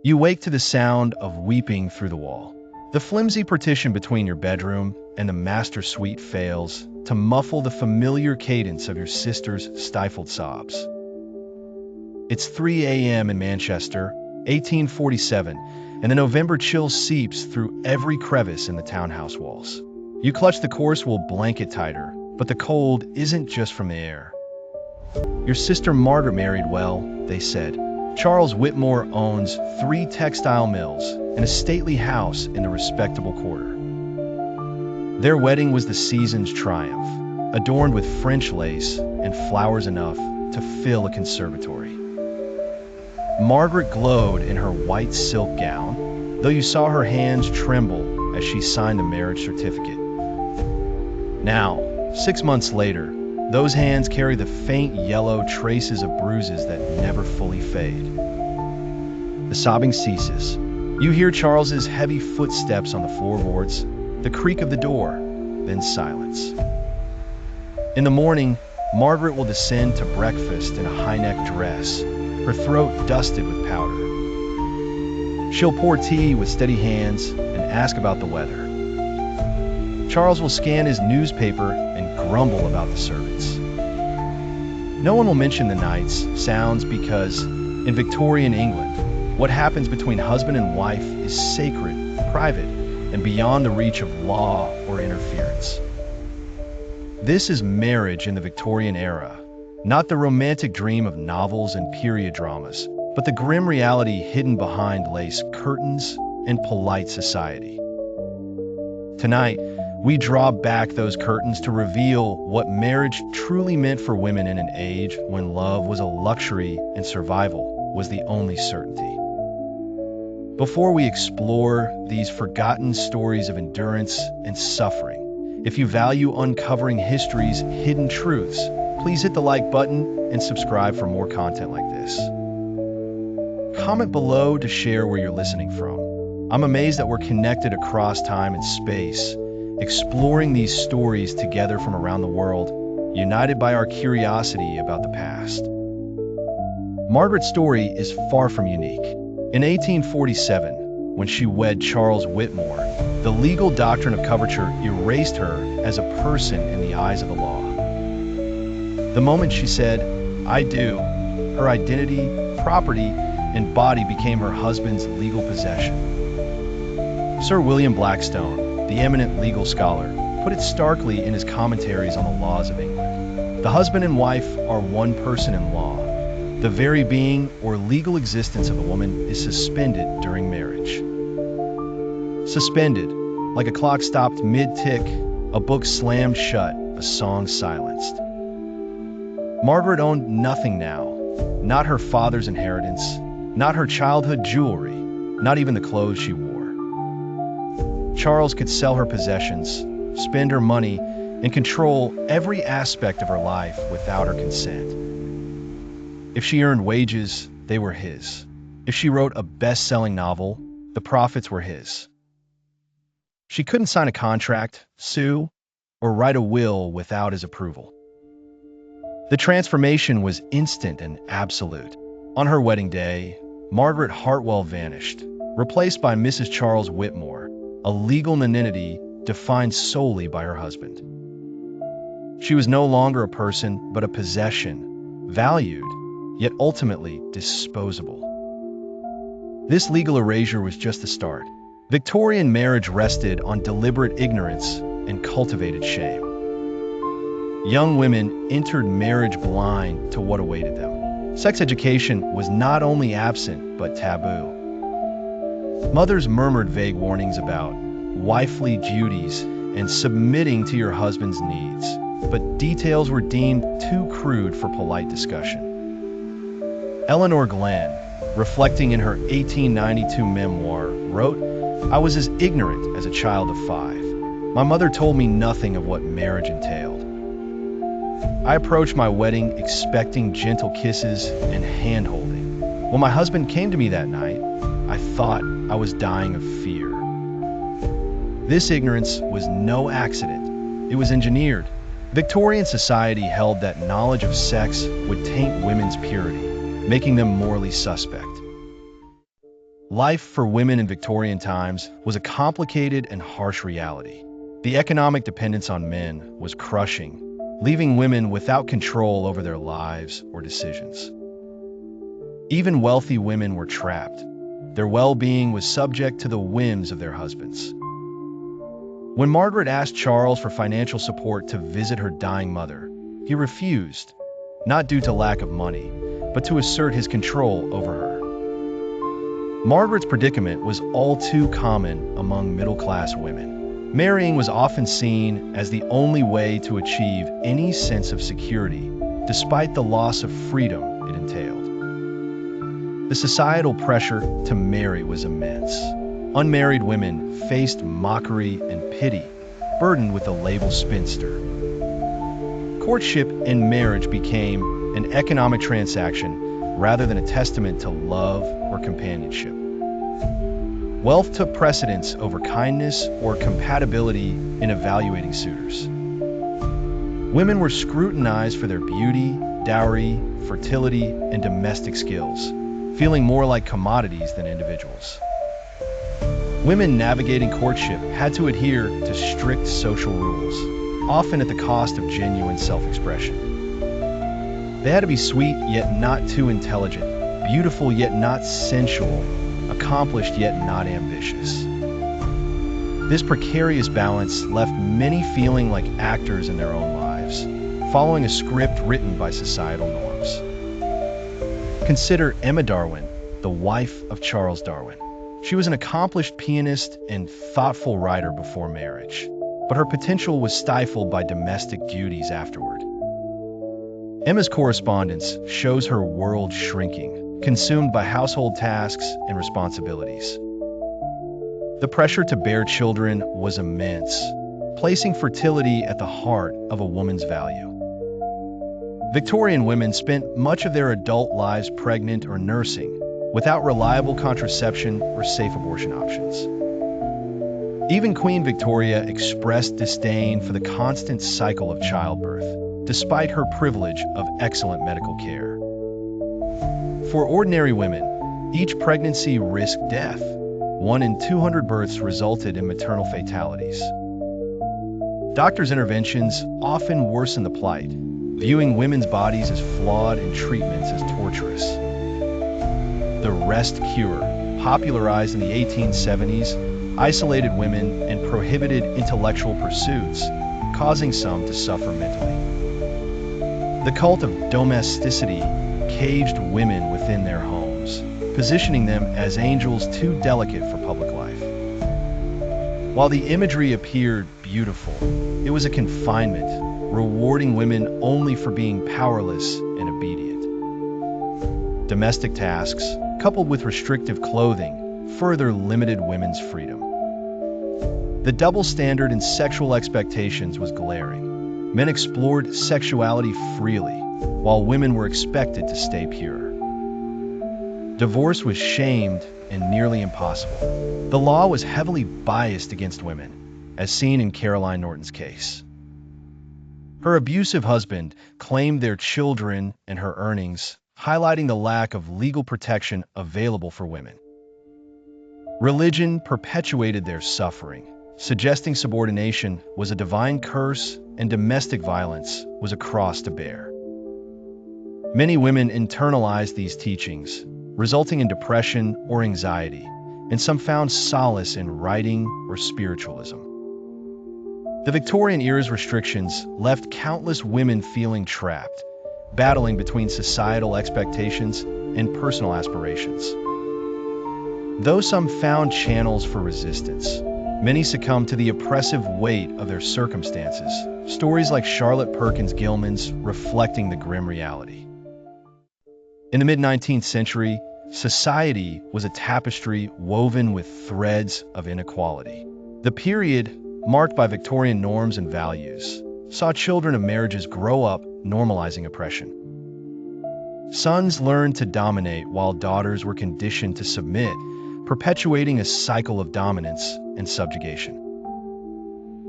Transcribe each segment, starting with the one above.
You wake to the sound of weeping through the wall. The flimsy partition between your bedroom and the master suite fails to muffle the familiar cadence of your sister's stifled sobs. It's 3 a.m. in Manchester, 1847, and the November chill seeps through every crevice in the townhouse walls. You clutch the coarse wool blanket tighter, but the cold isn't just from the air. Your sister Margaret married well, they said. Charles Whitmore owns 3 textile mills and a stately house in the respectable quarter. Their wedding was the season's triumph, adorned with French lace and flowers enough to fill a conservatory. Margaret glowed in her white silk gown, though you saw her hands tremble as she signed the marriage certificate. Now, 6 months later, those hands carry the faint yellow traces of bruises that never fully fade. The sobbing ceases. You hear Charles's heavy footsteps on the floorboards, the creak of the door, then silence. In the morning, Margaret will descend to breakfast in a high-necked dress, her throat dusted with powder. She'll pour tea with steady hands and ask about the weather. Charles will scan his newspaper and grumble about the servants. No one will mention the nights, sounds, because in Victorian England, what happens between husband and wife is sacred, private, and beyond the reach of law or interference. This is marriage in the Victorian era, not the romantic dream of novels and period dramas, but the grim reality hidden behind lace curtains and polite society. Tonight, we draw back those curtains to reveal what marriage truly meant for women in an age when love was a luxury and survival was the only certainty. Before we explore these forgotten stories of endurance and suffering, if you value uncovering history's hidden truths, please hit the like button and subscribe for more content like this. Comment below to share where you're listening from. I'm amazed that we're connected across time and space, exploring these stories together from around the world, united by our curiosity about the past. Margaret's story is far from unique. In 1847, when she wed Charles Whitmore, the legal doctrine of coverture erased her as a person in the eyes of the law. The moment she said, "I do," her identity, property, and body became her husband's legal possession. Sir William Blackstone, the eminent legal scholar, put it starkly in his commentaries on the laws of England. The husband and wife are one person in law. The very being or legal existence of a woman is suspended during marriage. Suspended, like a clock stopped mid-tick, a book slammed shut, a song silenced. Margaret owned nothing now, not her father's inheritance, not her childhood jewelry, not even the clothes she wore. Charles could sell her possessions, spend her money, and control every aspect of her life without her consent. If she earned wages, they were his. If she wrote a best-selling novel, the profits were his. She couldn't sign a contract, sue, or write a will without his approval. The transformation was instant and absolute. On her wedding day, Margaret Hartwell vanished, replaced by Mrs. Charles Whitmore, a legal nonentity defined solely by her husband. She was no longer a person, but a possession, valued, yet ultimately disposable. This legal erasure was just the start. Victorian marriage rested on deliberate ignorance and cultivated shame. Young women entered marriage blind to what awaited them. Sex education was not only absent, but taboo. Mothers murmured vague warnings about wifely duties and submitting to your husband's needs, but details were deemed too crude for polite discussion. Eleanor Glenn, reflecting in her 1892 memoir, wrote, "I was as ignorant as a child of 5. My mother told me nothing of what marriage entailed. I approached my wedding expecting gentle kisses and hand-holding. When my husband came to me that night, I thought I was dying of fear." This ignorance was no accident. It was engineered. Victorian society held that knowledge of sex would taint women's purity, making them morally suspect. Life for women in Victorian times was a complicated and harsh reality. The economic dependence on men was crushing, leaving women without control over their lives or decisions. Even wealthy women were trapped. Their well-being was subject to the whims of their husbands. When Margaret asked Charles for financial support to visit her dying mother, he refused, not due to lack of money, but to assert his control over her. Margaret's predicament was all too common among middle-class women. Marrying was often seen as the only way to achieve any sense of security, despite the loss of freedom it entailed. The societal pressure to marry was immense. Unmarried women faced mockery and pity, burdened with the label spinster. Courtship and marriage became an economic transaction rather than a testament to love or companionship. Wealth took precedence over kindness or compatibility in evaluating suitors. Women were scrutinized for their beauty, dowry, fertility, and domestic skills, feeling more like commodities than individuals. Women navigating courtship had to adhere to strict social rules, often at the cost of genuine self-expression. They had to be sweet yet not too intelligent, beautiful yet not sensual, accomplished yet not ambitious. This precarious balance left many feeling like actors in their own lives, following a script written by societal norms. Consider Emma Darwin, the wife of Charles Darwin. She was an accomplished pianist and thoughtful writer before marriage, but her potential was stifled by domestic duties afterward. Emma's correspondence shows her world shrinking, consumed by household tasks and responsibilities. The pressure to bear children was immense, placing fertility at the heart of a woman's value. Victorian women spent much of their adult lives pregnant or nursing, without reliable contraception or safe abortion options. Even Queen Victoria expressed disdain for the constant cycle of childbirth, despite her privilege of excellent medical care. For ordinary women, each pregnancy risked death. 1 in 200 births resulted in maternal fatalities. Doctors' interventions often worsened the plight, viewing women's bodies as flawed and treatments as torturous. The rest cure, popularized in the 1870s, isolated women and prohibited intellectual pursuits, causing some to suffer mentally. The cult of domesticity caged women within their homes, positioning them as angels too delicate for public life. While the imagery appeared beautiful, it was a confinement, rewarding women only for being powerless and obedient. Domestic tasks, coupled with restrictive clothing, further limited women's freedom. The double standard in sexual expectations was glaring. Men explored sexuality freely, while women were expected to stay pure. Divorce was shamed and nearly impossible. The law was heavily biased against women, as seen in Caroline Norton's case. Her abusive husband claimed their children and her earnings, highlighting the lack of legal protection available for women. Religion perpetuated their suffering, suggesting subordination was a divine curse and domestic violence was a cross to bear. Many women internalized these teachings, resulting in depression or anxiety, and some found solace in writing or spiritualism. The Victorian era's restrictions left countless women feeling trapped, battling between societal expectations and personal aspirations. Though some found channels for resistance, many succumbed to the oppressive weight of their circumstances, stories like Charlotte Perkins Gilman's reflecting the grim reality. In the mid-19th century, society was a tapestry woven with threads of inequality. The period, marked by Victorian norms and values, saw children of marriages grow up, normalizing oppression. Sons learned to dominate while daughters were conditioned to submit, perpetuating a cycle of dominance and subjugation.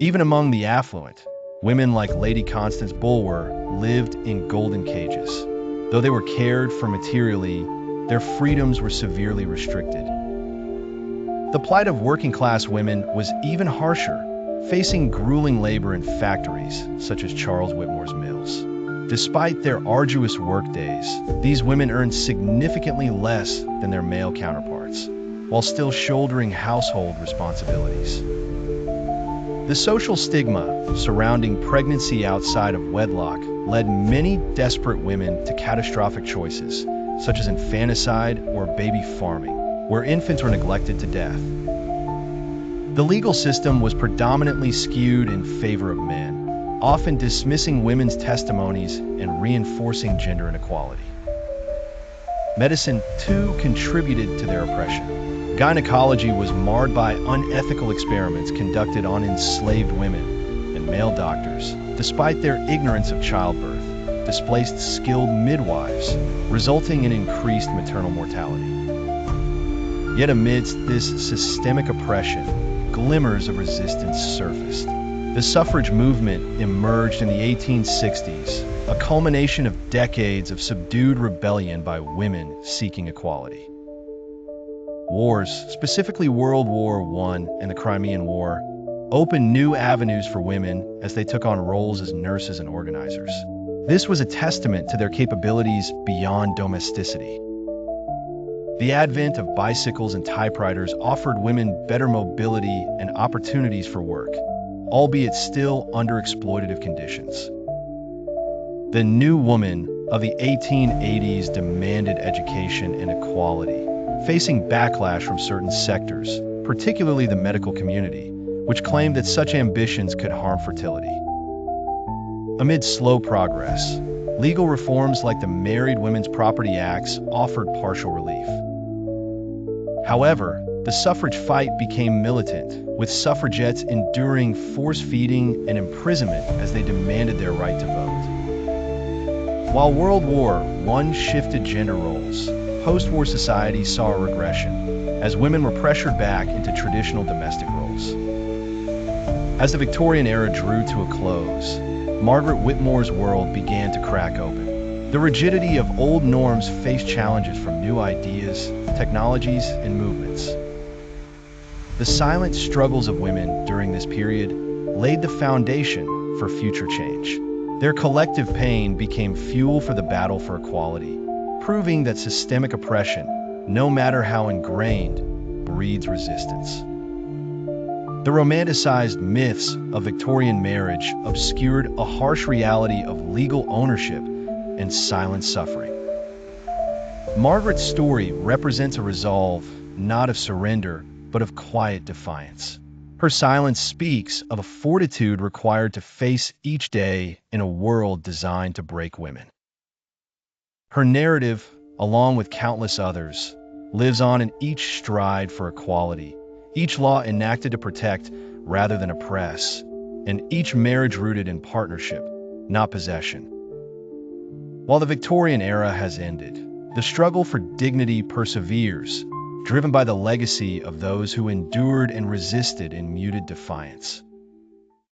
Even among the affluent, women like Lady Constance Bulwer lived in golden cages. Though they were cared for materially, their freedoms were severely restricted. The plight of working-class women was even harsher, facing grueling labor in factories, such as Charles Whitmore's mills. Despite their arduous workdays, these women earned significantly less than their male counterparts, while still shouldering household responsibilities. The social stigma surrounding pregnancy outside of wedlock led many desperate women to catastrophic choices, such as infanticide or baby farming, where infants were neglected to death. The legal system was predominantly skewed in favor of men, often dismissing women's testimonies and reinforcing gender inequality. Medicine, too, contributed to their oppression. Gynecology was marred by unethical experiments conducted on enslaved women, and male doctors, despite their ignorance of childbirth, displaced skilled midwives, resulting in increased maternal mortality. Yet amidst this systemic oppression, glimmers of resistance surfaced. The suffrage movement emerged in the 1860s, a culmination of decades of subdued rebellion by women seeking equality. Wars, specifically World War I and the Crimean War, opened new avenues for women as they took on roles as nurses and organizers. This was a testament to their capabilities beyond domesticity. The advent of bicycles and typewriters offered women better mobility and opportunities for work, albeit still under exploitative conditions. The new woman of the 1880s demanded education and equality, facing backlash from certain sectors, particularly the medical community, which claimed that such ambitions could harm fertility. Amid slow progress, legal reforms like the Married Women's Property Acts offered partial relief. However, the suffrage fight became militant, with suffragettes enduring force-feeding and imprisonment as they demanded their right to vote. While World War I shifted gender roles, post-war society saw a regression, as women were pressured back into traditional domestic roles. As the Victorian era drew to a close, Margaret Whitmore's world began to crack open. The rigidity of old norms faced challenges from new ideas, technologies, and movements. The silent struggles of women during this period laid the foundation for future change. Their collective pain became fuel for the battle for equality, proving that systemic oppression, no matter how ingrained, breeds resistance. The romanticized myths of Victorian marriage obscured a harsh reality of legal ownership and silent suffering. Margaret's story represents a resolve, not of surrender, but of quiet defiance. Her silence speaks of a fortitude required to face each day in a world designed to break women. Her narrative, along with countless others, lives on in each stride for equality, each law enacted to protect rather than oppress, and each marriage rooted in partnership, not possession. While the Victorian era has ended, the struggle for dignity perseveres, driven by the legacy of those who endured and resisted in muted defiance.